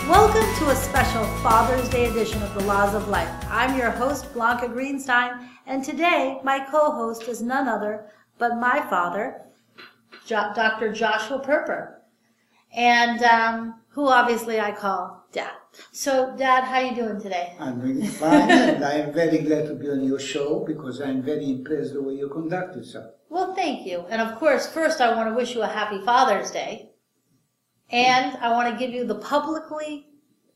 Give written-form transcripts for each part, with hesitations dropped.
Welcome to a special Father's Day edition of The Laws of Life. I'm your host, Blanca Greenstein, and today my co-host is none other but my father, Dr. Joshua Perper, and who obviously I call Dad. So, Dad, how are you doing today? I'm doing fine, and I'm very glad to be on your show because I'm very impressed the way you conduct yourself. Well, thank you. And of course, first I want to wish you a happy Father's Day. And I want to give you the publicly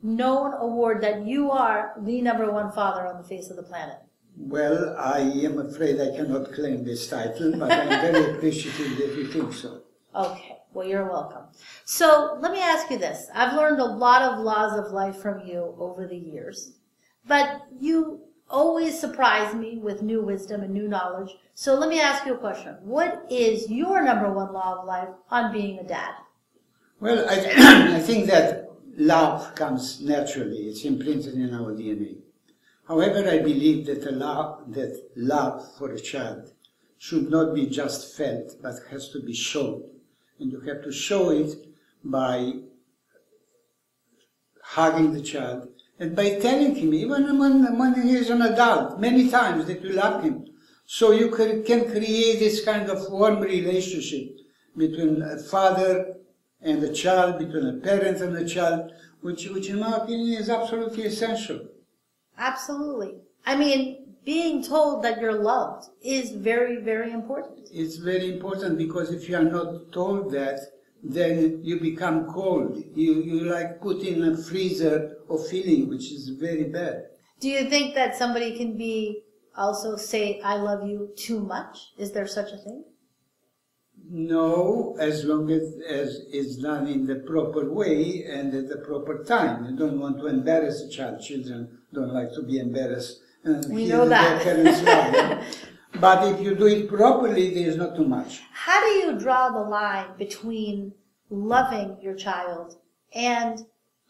known award that you are the #1 father on the face of the planet. Well, I am afraid I cannot claim this title, but I'm very appreciative that you think so. Okay, well, you're welcome. So let me ask you this. I've learned a lot of laws of life from you over the years, but you always surprise me with new wisdom and new knowledge. So let me ask you a question. What is your #1 law of life on being a dad? Well, I think that love comes naturally. It's imprinted in our DNA. However, I believe that love for a child should not be just felt, but has to be shown. And you have to show it by hugging the child and by telling him, even when he is an adult, many times that you love him. So you can create this kind of warm relationship between a father and a child, between a parent and a child, which in my opinion is absolutely essential. Absolutely. I mean, being told that you're loved is very, very important. It's very important because if you are not told that, then you become cold. You like put in a freezer of feeling, which is very bad. Do you think that somebody can also say, I love you too much? Is there such a thing? No, as long as it's done in the proper way and at the proper time. You don't want to embarrass a child. Children don't like to be embarrassed. We know that. Their parents love. But if you do it properly, there is not too much. How do you draw the line between loving your child and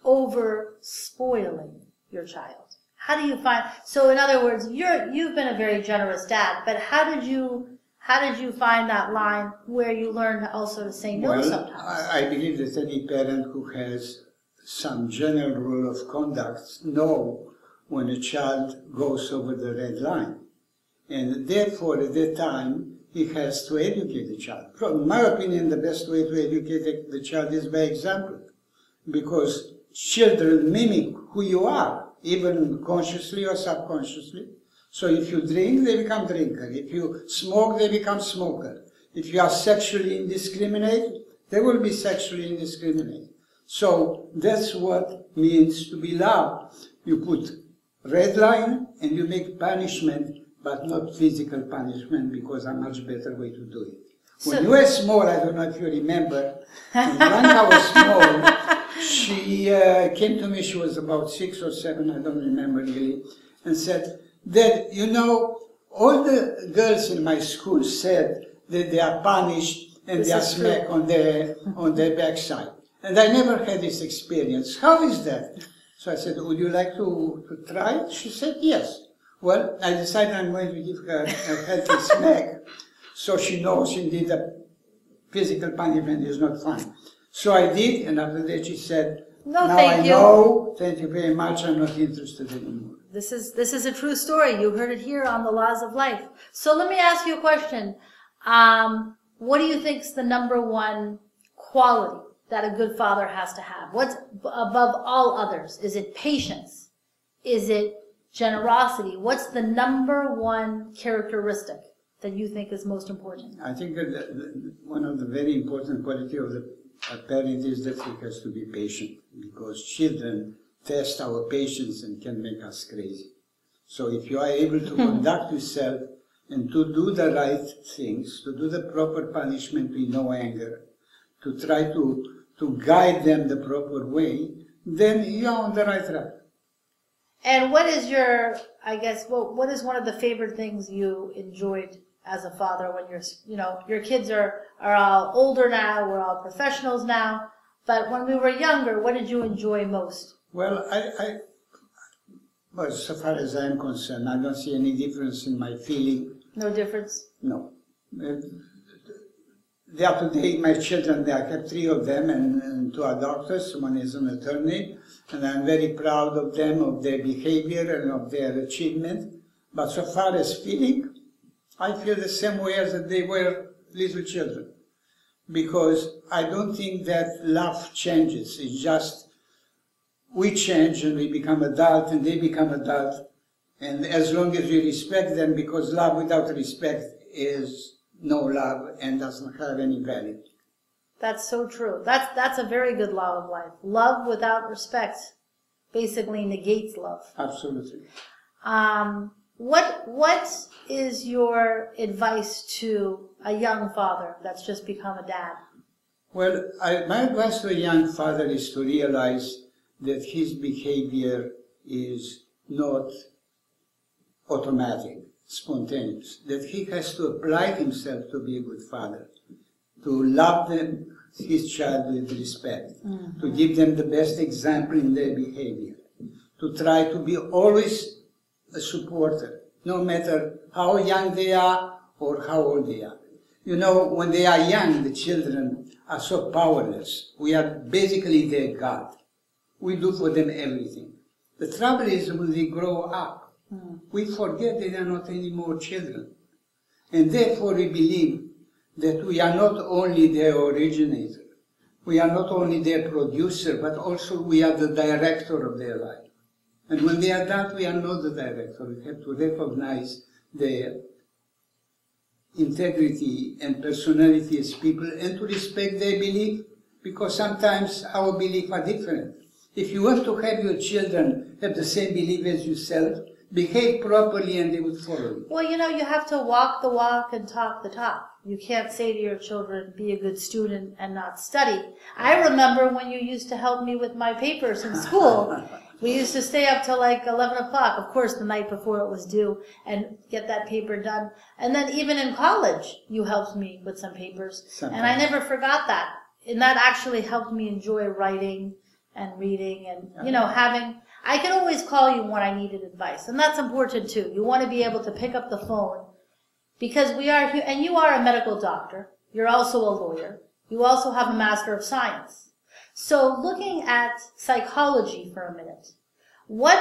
over spoiling your child? How do you find? So in other words, you've been a very generous dad, but how did you find that line where you learn also to say no sometimes? I believe that any parent who has some general rule of conduct know when a child goes over the red line. And therefore, at that time, he has to educate the child. In my opinion, the best way to educate the child is by example. Because children mimic who you are, even consciously or subconsciously. So if you drink, they become drinker. If you smoke, they become smoker. If you are sexually indiscriminate, they will be sexually indiscriminate. So that's what means to be loved. You put red line and you make punishment, but not physical punishment, because a much better way to do it. When you were small, I don't know if you remember, when Blanca was small, she came to me, she was about 6 or 7, I don't remember really, and said, Dad, you know, all the girls in my school said that they are punished and they are smacked on their backside. And I never had this experience. How is that? So I said, would you like to try it? She said, yes. Well, I decided I'm going to give her a healthy smack so she knows indeed that physical punishment is not fun. So I did, and after that she said, no, now thank I you. know, thank you very much, I'm not interested anymore. This is a true story. You heard it here on The Laws of Life. So let me ask you a question. What do you think is the #1 quality that a good father has to have? What's above all others? Is it patience? Is it generosity? What's the #1 characteristic that you think is most important? I think that one of the very important qualities of a parent is that he has to be patient, because children test our patience and can make us crazy. So if you are able to conduct yourself and to do the right things, to do the proper punishment with no anger, to try to guide them the proper way, then you are on the right track. And what is what is one of the favorite things you enjoyed as a father when your kids are all older now, we're all professionals now, but when we were younger, what did you enjoy most? Well, well, so far as I'm concerned, I don't see any difference in my feeling. No difference? No. they are today my children. I have 3 of them, and 2 are doctors. One is an attorney, and I'm very proud of them, of their behavior and of their achievement. But so far as feeling, I feel the same way as that they were little children. Because I don't think that love changes. It's just we change and we become adult and they become adult. And as long as we respect them, because love without respect is no love and doesn't have any value. That's so true. That's a very good law of life. Love without respect basically negates love. Absolutely. What is your advice to a young father that's just become a dad? Well, my advice to a young father is to realize that his behavior is not automatic, spontaneous, that he has to apply himself to be a good father, to love them, his child with respect, to give them the best example in their behavior, to try to be always a supporter, no matter how young they are or how old they are. You know, when they are young, the children are so powerless. We are basically their God. We do for them everything. The trouble is when they grow up, we forget they are not anymore children. And therefore we believe that we are not only their originator, we are not only their producer, but also we are the director of their life. And when they are that, we are not the director. We have to recognize their integrity and personality as people and to respect their belief, because sometimes our beliefs are different. If you want to have your children have the same belief as yourself, behave properly and they will follow you. Well, you know, you have to walk the walk and talk the talk. You can't say to your children, be a good student and not study. I remember when you used to help me with my papers in school. We used to stay up till like 11 o'clock, of course, the night before it was due, and get that paper done. And then even in college, you helped me with some papers. And I never forgot that. And that actually helped me enjoy writing and reading and, you know, I could always call you when I needed advice. And that's important too. You want to be able to pick up the phone because we are here, and you are a medical doctor. You're also a lawyer. You also have a Master of Science. So looking at psychology for a minute, what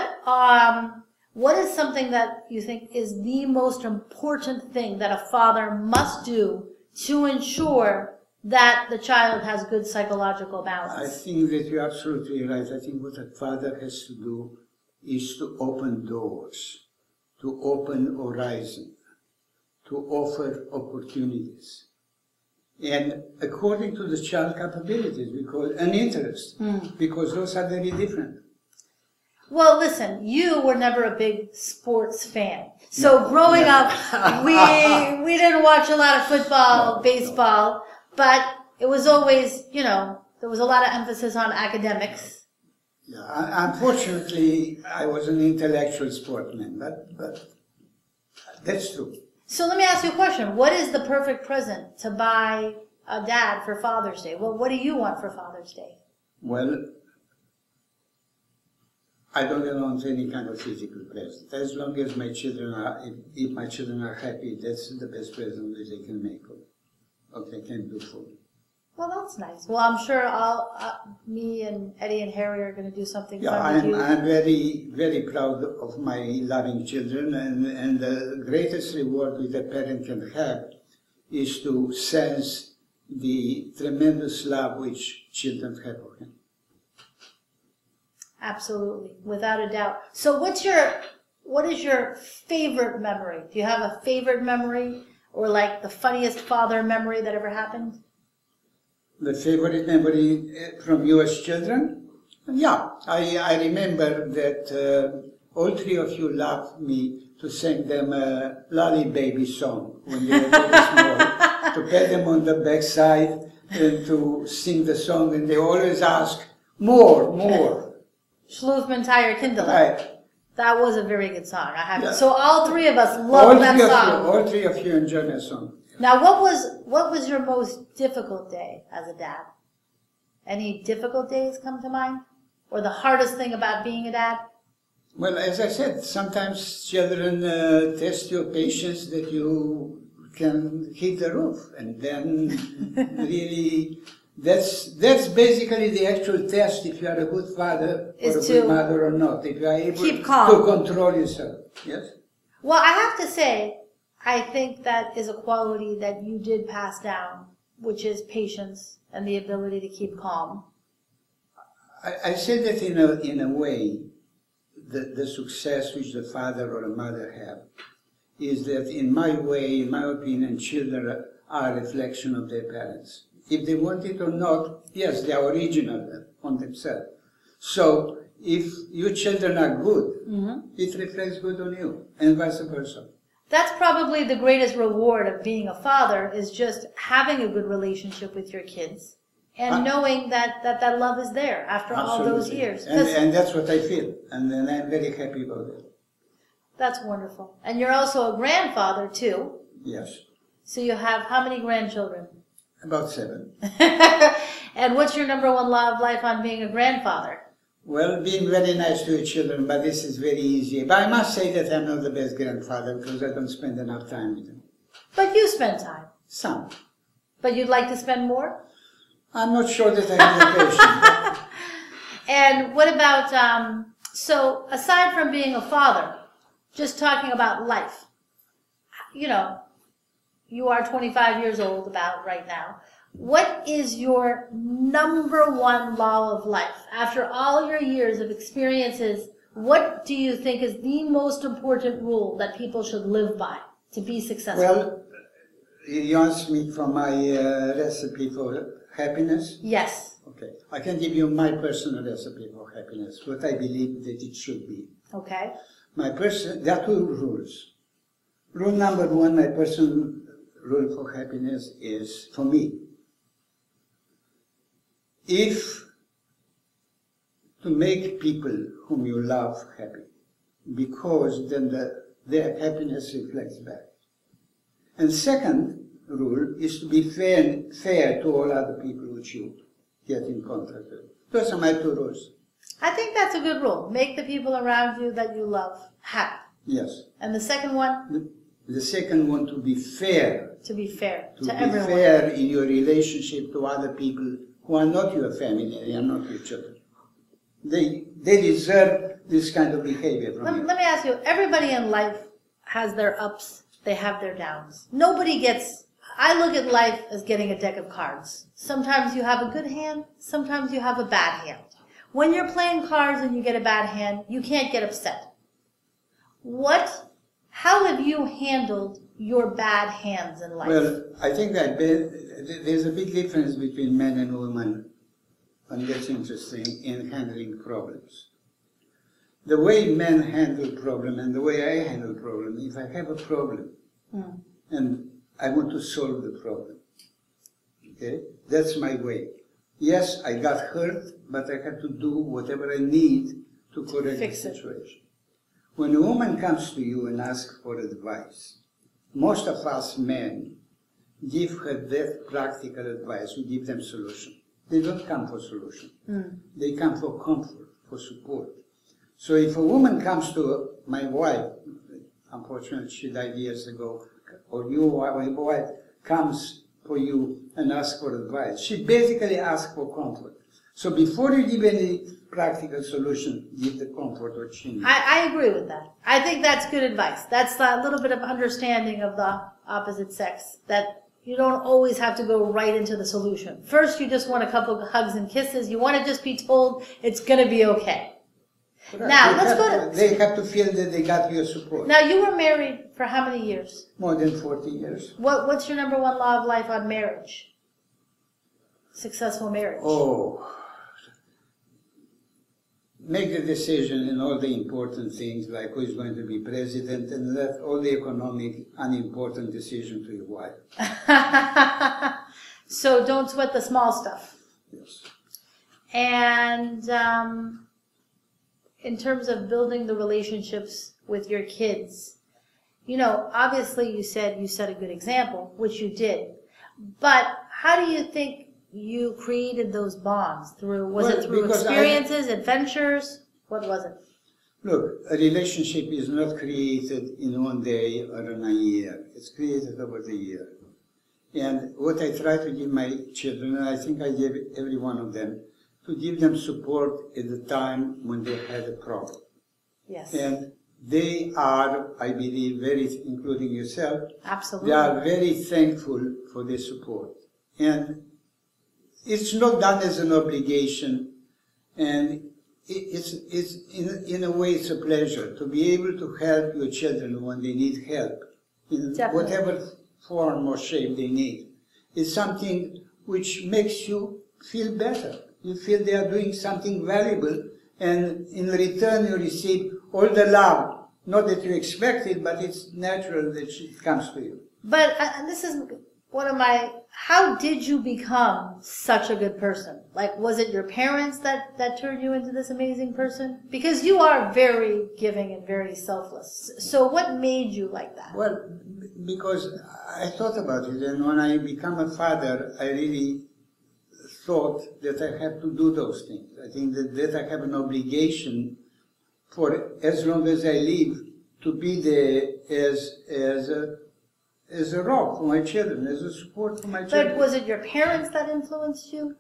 is something that you think is the most important thing that a father must do to ensure that the child has good psychological balance? I think that you're absolutely right. I think what a father has to do is to open doors, to open horizon, to offer opportunities. And according to the child capabilities, because an interest, because those are very different. Well, listen, you were never a big sports fan. So growing up, we didn't watch a lot of football, baseball, but it was always, you know, there was a lot of emphasis on academics. Yeah, unfortunately, I was an intellectual sportsman, but that's true. So let me ask you a question. What is the perfect present to buy a dad for Father's Day? Well, what do you want for Father's Day? Well, I don't want any kind of physical present. As long as my children are, if my children are happy, that's the best present that they can make or they can do for me. Well, that's nice. Well, I'm sure me and Eddie and Harry are going to do something fun with you. I'm very, very proud of my loving children, and the greatest reward that a parent can have is to sense the tremendous love which children have for him. Absolutely, without a doubt. So what is your favorite memory? Do you have a favorite memory or like the funniest father memory that ever happened? The favorite memory from you as children? Yeah, I remember that all 3 of you loved me to sing them a Lolly Baby song when they were very small, to pat them on the backside and to sing the song, and they always ask, more. Schlufman Tire Kindle. Right. That was a very good song. So all 3 of us loved that song. All 3 of you enjoyed that song. Now, what was your most difficult day as a dad? Any difficult days come to mind? Or the hardest thing about being a dad? Well, as I said, sometimes children test your patience that you can hit the roof, and then really that's basically the actual test if you are a good father or a good mother or not. If you are able to control yourself. Yes. Well, I have to say, I think that is a quality that you did pass down, which is patience and the ability to keep calm. I say that in a way, the success which the father or a mother have is that, in my way, in my opinion, children are a reflection of their parents. If they want it or not, yes, they are original on themselves. So, if your children are good, it reflects good on you, and vice versa. That's probably the greatest reward of being a father, is just having a good relationship with your kids and knowing that love is there after all those years. And that's what I feel, and I'm very happy about it. That's wonderful. And you're also a grandfather, too. Yes. So you have how many grandchildren? About 7. And what's your number one law of life on being a grandfather? Well, being very nice to your children, but this is very easy. But I must say that I'm not the best grandfather because I don't spend enough time with them. But you spend time. Some. But you'd like to spend more? I'm not sure that I have the patience. And what about, so aside from being a father, just talking about life, you know, you are 25 years old about right now. What is your number one law of life? After all your years of experiences, what do you think is the most important rule that people should live by to be successful? Well, you asked me for my recipe for happiness? Yes. Okay. I can give you my personal recipe for happiness, what I believe that it should be. Okay. There are 2 rules. Rule number 1, my personal rule for happiness is, for me, if to make people whom you love happy, because then their happiness reflects back. And second rule is to be fair to all other people which you get in contact with. Those are my 2 rules. I think that's a good rule. Make the people around you that you love happy. Yes. And the second one? The second one, to be fair. To be fair to everyone. To be fair in your relationship to other people who are not your family, they are not your children. They deserve this kind of behavior from you. Let me ask you, everybody in life has their ups, they have their downs. Nobody gets, I look at life as getting a deck of cards. Sometimes you have a good hand, sometimes you have a bad hand. When you're playing cards and you get a bad hand, you can't get upset. How have you handled your bad hands in life? Well, I think that there's a big difference between men and women, and that's interesting, in handling problems. The way men handle problems and the way I handle problems, if I have a problem and I want to solve the problem, okay, that's my way. Yes, I got hurt, but I have to do whatever I need to correct the situation. When a woman comes to you and asks for advice, most of us men give her that practical advice. We give them solution. They don't come for solution. They come for comfort, for support. So if a woman comes to my wife, unfortunately she died years ago, or my wife comes for you and asks for advice, she basically asks for comfort. So before you give any practical solution, give the comfort or she. I agree with that. I think that's good advice. That's a little bit of understanding of the opposite sex, that you don't always have to go right into the solution. First, you just want a couple of hugs and kisses. You want to just be told it's going to be okay. Right. Now, let's go to... They have to feel that they got your support. Now, you were married for how many years? More than 40 years. What's your number one law of life on marriage? Successful marriage. Oh... Make the decision in all the important things, like who is going to be president, and let all the economic unimportant decision to your wife. So don't sweat the small stuff. Yes. And in terms of building the relationships with your kids, you know, obviously you said you set a good example, which you did. But how do you think you created those bonds? Was it through experiences, adventures? What was it? Look, a relationship is not created in one day or in a year. It's created over the year. And what I try to give my children, and I think I gave every one of them, to give them support at the time when they had a problem. Yes. And they are, I believe, including yourself, Absolutely. they are very thankful for their support. And it's not done as an obligation, and it's in a way it's a pleasure to be able to help your children when they need help, in Definitely. whatever form or shape they need. It's something which makes you feel better. You feel they are doing something valuable, and in return you receive all the love. Not that you expect it, but it's natural that it comes to you. But this is one of my, how did you become such a good person? Like, was it your parents that turned you into this amazing person? Because you are very giving and very selfless. So what made you like that? Well, because I thought about it, and when I became a father, I really thought that I had to do those things. I think that I have an obligation for as long as I live to be there as a rock for my children, as a support for my children. But was it your parents that influenced you?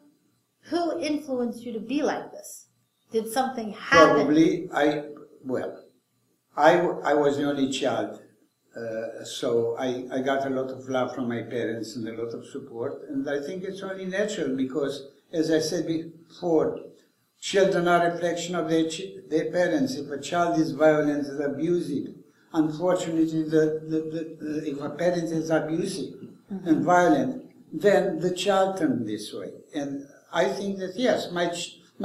Who influenced you to be like this? Did something happen? Probably, I was the only child, so I got a lot of love from my parents and a lot of support, and I think it's only natural because, as I said before, children are a reflection of their parents. If a child is violent and abusive, unfortunately, if a parent is abusive and violent, then the child turns this way. And I think that, yes, my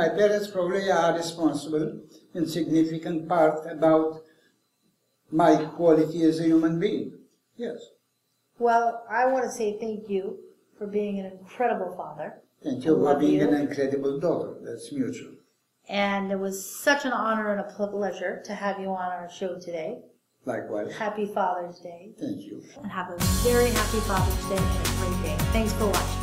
parents probably are responsible in significant part about my quality as a human being. Yes. Well, I want to say thank you for being an incredible father. Thank you for being an incredible daughter. That's mutual. And it was such an honor and a pleasure to have you on our show today. Likewise. Happy Father's Day. Thank you. And have a very happy Father's Day and a great day. Thanks for watching.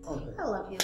Okay. I love you.